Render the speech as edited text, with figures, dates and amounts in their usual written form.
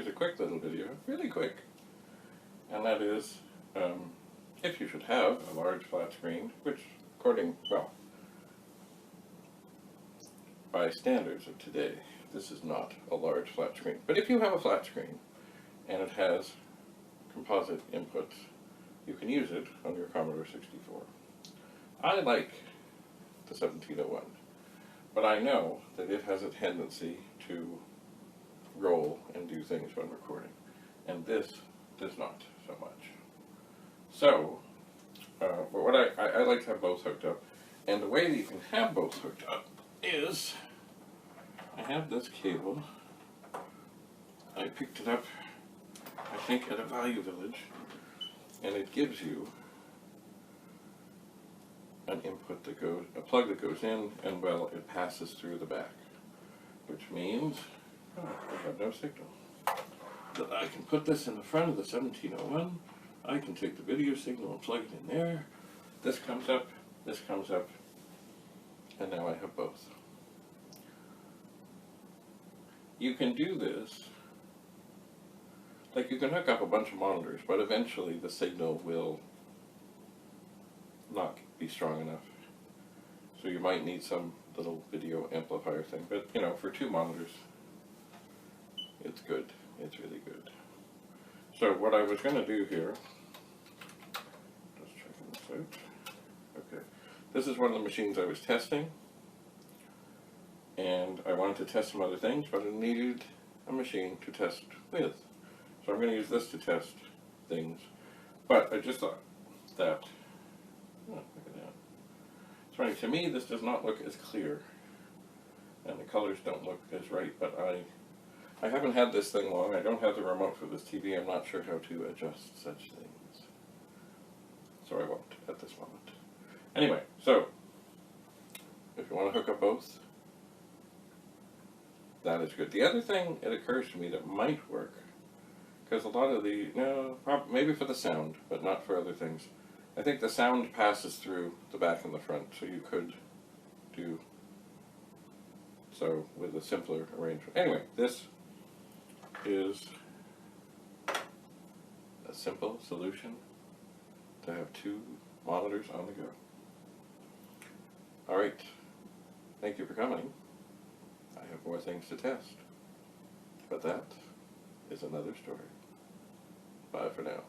here's a quick little video, really quick, and that is if you should have a large flat screen, which according, well, by standards of today, this is not a large flat screen. But if you have a flat screen and it has composite inputs, you can use it on your Commodore 64. I like the 1701, but I know that it has a tendency to roll and do things when recording, and this does not so much. So, what I like to have both hooked up, and the way that you can have both hooked up is, I have this cable. I picked it up, I think, at a Value Village, and it gives you an input that goes, a plug that goes in, and well, it passes through the back, which means I have no signal. That I can put this in the front of the 1701. I can take the video signal and plug it in there. This comes up, and now I have both. You can do this, like you can hook up a bunch of monitors, but eventually the signal will not be strong enough. So you might need some little video amplifier thing, but you know, for 2 monitors, it's good. It's really good. So what I was going to do here, just checking this out. Okay, this is one of the machines I was testing, and I wanted to test some other things, but I needed a machine to test with. So I'm going to use this to test things, but I just thought that, oh, look at that. It's funny, to me this does not look as clear, and the colors don't look as right, but I haven't had this thing long. I don't have the remote for this TV. I'm not sure how to adjust such things. So I won't at this moment. Anyway, so if you want to hook up both, that is good. The other thing, it occurs to me, that might work, because a lot of the, no, maybe for the sound, but not for other things. I think the sound passes through the back and the front, so you could do so with a simpler arrangement. Anyway, this is a simple solution to have 2 monitors on the go. Alright, thank you for coming. I have more things to test, but that is another story. Bye for now.